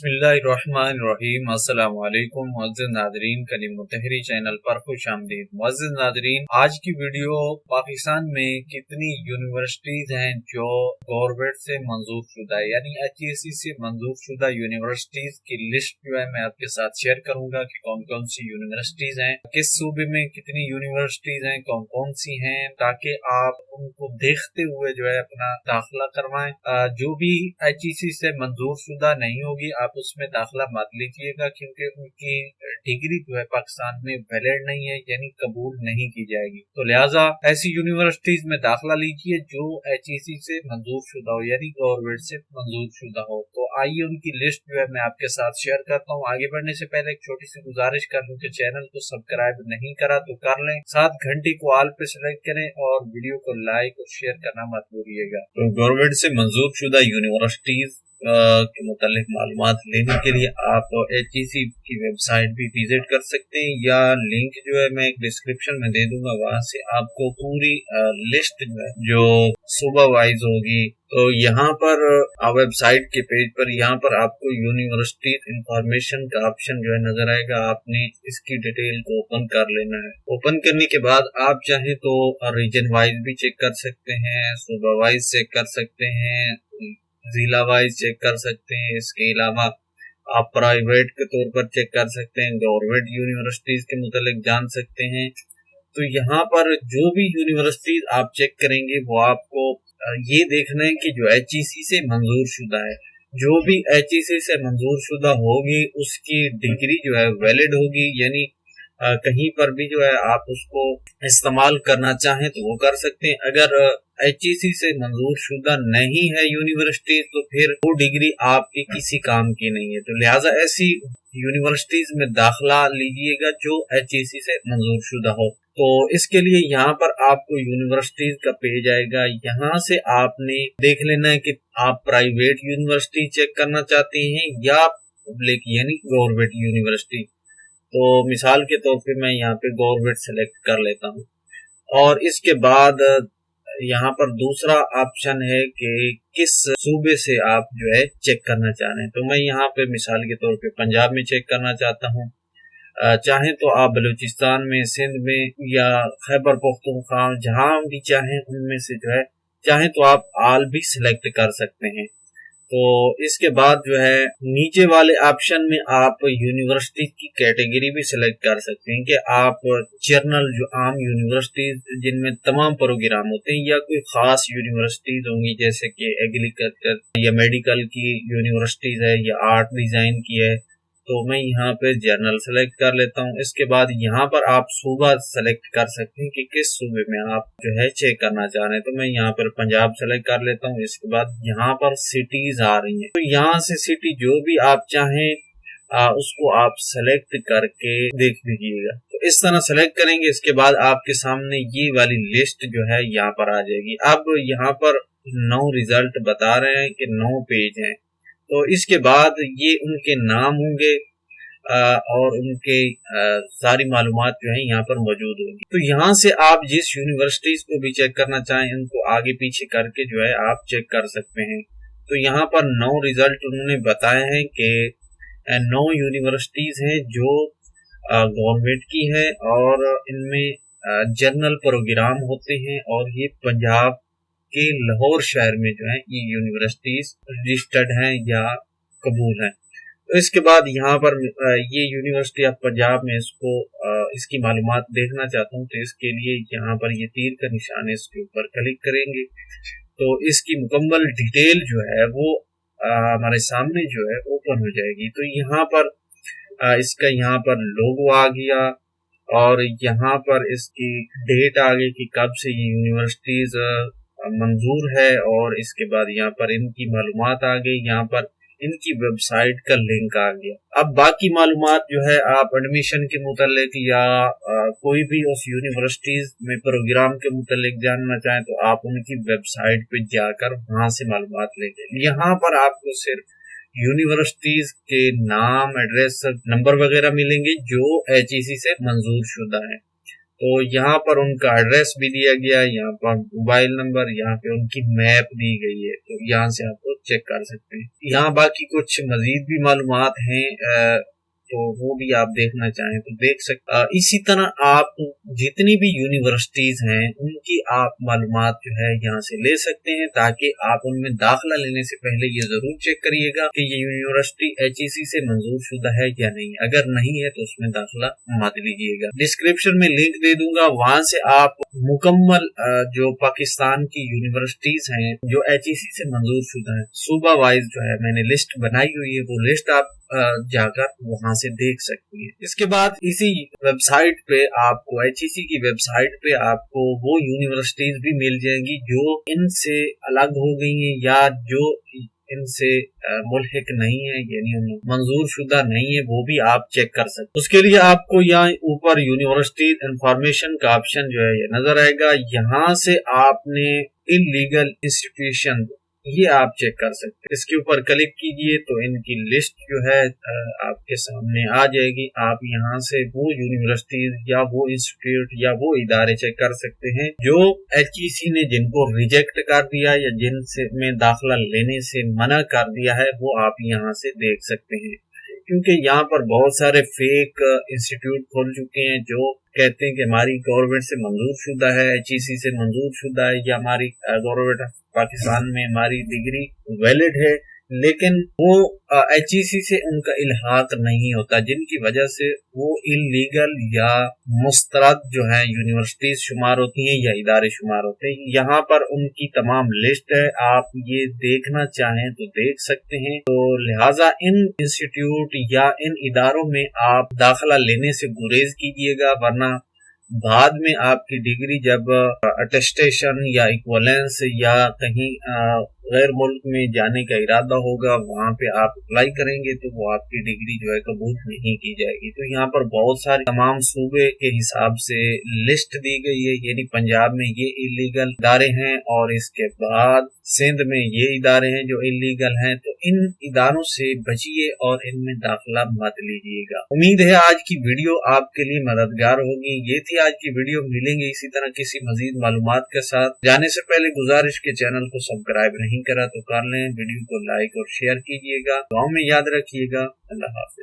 बिस्मिल्लाहिर्रहमानिर्रहीम। अस्सलाम वालेकुम मुअज़्ज़िज़ नाज़रीन, कलीम मुतहरी चैनल पर खुश आमदीद। मुअज़्ज़िज़ नाज़रीन, आज की वीडियो पाकिस्तान में कितनी यूनिवर्सिटीज हैं जो गवर्नमेंट से मंजूर शुदा है, यानी HEC से मंजूर शुदा यूनिवर्सिटीज की लिस्ट जो है मैं आपके साथ शेयर करूंगा कि कौन कौन सी यूनिवर्सिटीज हैं, किस सूबे में कितनी यूनिवर्सिटीज हैं, कौन कौन सी हैं, ताकि आप उनको देखते हुए जो है अपना दाखिला करवाएं। जो भी HEC से मंजूर शुदा नहीं होगी आप उसमें दाखिला मत लीजिएगा, क्योंकि उनकी डिग्री जो है पाकिस्तान में वैलिड नहीं है, यानी कबूल नहीं की जाएगी। तो लिहाजा ऐसी यूनिवर्सिटीज में दाखिला लीजिए जो HEC से मंजूर शुदा हो, यानी गवर्नमेंट से मंजूर शुदा हो। तो आइए उनकी लिस्ट जो है मैं आपके साथ शेयर करता हूँ। आगे बढ़ने से पहले एक छोटी सी गुजारिश कर लूँ कि चैनल को सब्सक्राइब नहीं करा तो कर लें, साथ घंटी को ऑल पे सेलेक्ट करें और वीडियो को लाइक और शेयर करना मत भूलिएगा। तो गवर्नमेंट से मंजूर शुदा यूनिवर्सिटीज के मुतालिक मालूमात लेने के लिए आप HEC की वेबसाइट भी विजिट कर सकते हैं, या लिंक जो है मैं डिस्क्रिप्शन में दे दूंगा, वहां से आपको पूरी लिस्ट जो सूबा वाइज होगी। तो यहाँ पर वेबसाइट के पेज पर यहाँ पर आपको यूनिवर्सिटी इंफॉर्मेशन का ऑप्शन जो है नजर आएगा। आपने इसकी डिटेल को ओपन कर लेना है। ओपन करने के बाद आप चाहे तो रीजन वाइज भी चेक कर सकते हैं, सूबा वाइज चेक कर सकते हैं, जिला वाइज चेक कर सकते हैं। इसके अलावा आप प्राइवेट के तौर पर चेक कर सकते हैं, गवर्नमेंट यूनिवर्सिटीज के मुतालिक जान सकते हैं। तो यहाँ पर जो भी यूनिवर्सिटीज आप चेक करेंगे वो आपको ये देखना है कि जो HEC से मंजूर शुदा है, जो भी HEC से मंजूर शुदा होगी उसकी डिग्री जो है वैलिड होगी, यानी कहीं पर भी जो है आप उसको इस्तेमाल करना चाहें तो वो कर सकते हैं। अगर HEC से मंजूर शुदा नहीं है यूनिवर्सिटी तो फिर वो डिग्री आपके किसी काम की नहीं है। तो लिहाजा ऐसी यूनिवर्सिटीज में दाखिला लीजिएगा जो HEC से मंजूर शुदा हो। तो इसके लिए यहाँ पर आपको यूनिवर्सिटीज का पेज आएगा, यहाँ से आपने देख लेना है कि आप प्राइवेट यूनिवर्सिटी चेक करना चाहते हैं या पब्लिक यानी गवर्नमेंट यूनिवर्सिटी। तो मिसाल के तौर पे मैं यहाँ पे गवर्नमेंट सेलेक्ट कर लेता हूँ, और इसके बाद यहाँ पर दूसरा ऑप्शन है कि किस सूबे से आप जो है चेक करना चाह रहे हैं। तो मैं यहाँ पे मिसाल के तौर पे पंजाब में चेक करना चाहता हूँ। चाहे तो आप बलूचिस्तान में, सिंध में या खैबर पख्तूनख्वा जहाँ भी चाहें उनमें से जो है चाहे तो आप आल भी सिलेक्ट कर सकते हैं। तो इसके बाद जो है नीचे वाले ऑप्शन में आप यूनिवर्सिटी की कैटेगरी भी सिलेक्ट कर सकते हैं कि आप जर्नल जो आम यूनिवर्सिटीज जिनमें तमाम प्रोग्राम होते हैं, या कोई खास यूनिवर्सिटीज होंगी जैसे कि एग्रीकल्चर या मेडिकल की यूनिवर्सिटीज है या आर्ट डिजाइन की है। तो मैं यहाँ पे जर्नल सेलेक्ट कर लेता हूँ। इसके बाद यहाँ पर आप सूबा सेलेक्ट कर सकते हैं कि किस सूबे में आप जो है चेक करना चाह रहे हैं। तो मैं यहाँ पर पंजाब सेलेक्ट कर लेता हूँ। इसके बाद यहाँ पर सिटीज आ रही हैं, तो यहाँ से सिटी जो भी आप चाहें उसको आप सेलेक्ट करके देख लीजिएगा। तो इस तरह सेलेक्ट करेंगे, इसके बाद आपके सामने ये वाली लिस्ट जो है यहाँ पर आ जाएगी। अब यहाँ पर 9 रिजल्ट बता रहे हैं कि 9 पेज हैं। तो इसके बाद ये उनके नाम होंगे और उनके सारी मालूमात जो है यहाँ पर मौजूद होंगी। तो यहाँ से आप जिस यूनिवर्सिटीज को भी चेक करना चाहें उनको आगे पीछे करके जो है आप चेक कर सकते हैं। तो यहाँ पर 9 रिजल्ट उन्होंने बताए हैं कि 9 यूनिवर्सिटीज हैं जो गवर्नमेंट की है और इनमें जर्नल प्रोग्राम होते हैं, और ये पंजाब के लाहौर शहर में जो है ये यूनिवर्सिटीज रजिस्टर्ड हैं या कबूल हैं। तो इसके बाद यहाँ पर ये यूनिवर्सिटी ऑफ पंजाब में इसको इसकी मालूमात देखना चाहता हूँ, तो इसके लिए यहाँ पर ये तीर का निशान है, इसके ऊपर क्लिक करेंगे तो इसकी मुकम्मल डिटेल जो है वो हमारे सामने जो है ओपन हो जाएगी। तो यहाँ पर इसका यहाँ पर लोगो आ गया और यहाँ पर इसकी डेट आ गई कि कब से ये यूनिवर्सिटीज मंजूर है, और इसके बाद यहाँ पर इनकी मालूमात आ गई, यहाँ पर इनकी वेबसाइट का लिंक आ गया। अब बाकी मालूमात जो है आप एडमिशन के मुतालिक या कोई भी उस यूनिवर्सिटीज में प्रोग्राम के मुतालिक जानना चाहें तो आप उनकी वेबसाइट पे जाकर वहां से मालूमात लेंगे। यहाँ पर आपको सिर्फ यूनिवर्सिटीज के नाम, एड्रेस, नंबर वगैरह मिलेंगे जो HEC से मंजूर शुदा है। तो यहाँ पर उनका एड्रेस भी दिया गया है, यहाँ पर मोबाइल नंबर, यहाँ पे उनकी मैप दी गई है, तो यहाँ से आप लोग चेक कर सकते हैं। यहाँ बाकी कुछ मजीद भी मालूमात हैं, तो वो भी आप देखना चाहें तो देख सकते। इसी तरह आप जितनी भी यूनिवर्सिटीज हैं उनकी आप मालूमात जो है यहाँ से ले सकते हैं, ताकि आप उनमें दाखिला लेने से पहले ये जरूर चेक करिएगा कि ये यूनिवर्सिटी HEC से मंजूर शुदा है या नहीं। अगर नहीं है तो उसमें दाखिला मत लीजिएगा। डिस्क्रिप्शन में लिंक दे दूंगा, वहां से आप मुकम्मल जो पाकिस्तान की यूनिवर्सिटीज हैं जो HEC से मंजूर शुदा है, सूबा वाइज जो है मैंने लिस्ट बनाई हुई है, वो लिस्ट आप जाकर वहां से देख सकती है। इसके बाद इसी वेबसाइट पे आपको HEC की वेबसाइट पे आपको वो यूनिवर्सिटीज भी मिल जाएंगी जो इनसे अलग हो गई हैं या जो इनसे मुल्हिक नहीं है, यानी मंजूर शुदा नहीं है, वो भी आप चेक कर सकते। उसके लिए आपको यहाँ ऊपर यूनिवर्सिटी इंफॉर्मेशन का ऑप्शन जो है ये नजर आएगा, यहाँ से आपने इलीगल इंस्टीट्यूशन ये आप चेक कर सकते हैं। इसके ऊपर क्लिक कीजिए तो इनकी लिस्ट जो है आपके सामने आ जाएगी। आप यहाँ से वो यूनिवर्सिटीज या वो इंस्टीट्यूट या वो इदारे चेक कर सकते हैं जो HEC ने जिनको रिजेक्ट कर दिया या जिनसे में दाखिला लेने से मना कर दिया है, वो आप यहाँ से देख सकते हैं। क्योंकि यहाँ पर बहुत सारे फेक इंस्टीट्यूट खोल चुके हैं जो कहते हैं कि हमारी गवर्नमेंट से मंजूर शुदा है, HEC से मंजूर शुदा है, या हमारी गवर्नमेंट पाकिस्तान में हमारी डिग्री वैलिड है, लेकिन वो HEC से उनका इल्हाक नहीं होता, जिनकी वजह से वो इलीगल या मुस्तरद जो है यूनिवर्सिटीज शुमार होती हैं या इदारे शुमार होते हैं। यहाँ पर उनकी तमाम लिस्ट है, आप ये देखना चाहें तो देख सकते हैं। तो लिहाजा इन इंस्टीट्यूट या इन इदारों में आप दाखिला लेने से गुरेज कीजिएगा, वरना बाद में आपकी डिग्री जब अटेस्टेशन या इक्वलेंस या कहीं गैर मुल्क में जाने का इरादा होगा, वहाँ पे आप अप्लाई करेंगे तो वो आपकी डिग्री जो है कबूल नहीं की जाएगी। तो यहाँ पर बहुत सारे तमाम सूबे के हिसाब से लिस्ट दी गई है, यानी पंजाब में ये इलीगल इदारे हैं और इसके बाद सिंध में ये इदारे हैं जो इलीगल हैं। तो इन इदारों से बचिए और इनमें दाखिला मत लीजिएगा। उम्मीद है आज की वीडियो आपके लिए मददगार होगी। ये थी आज की वीडियो, मिलेंगे इसी तरह किसी मजीद मालूमात के साथ। जाने से पहले गुजारिश के चैनल को सब्सक्राइब नहीं करा तो कर लें, वीडियो को लाइक और शेयर कीजिएगा, दुआ में याद रखिएगा। अल्लाह हाफिज।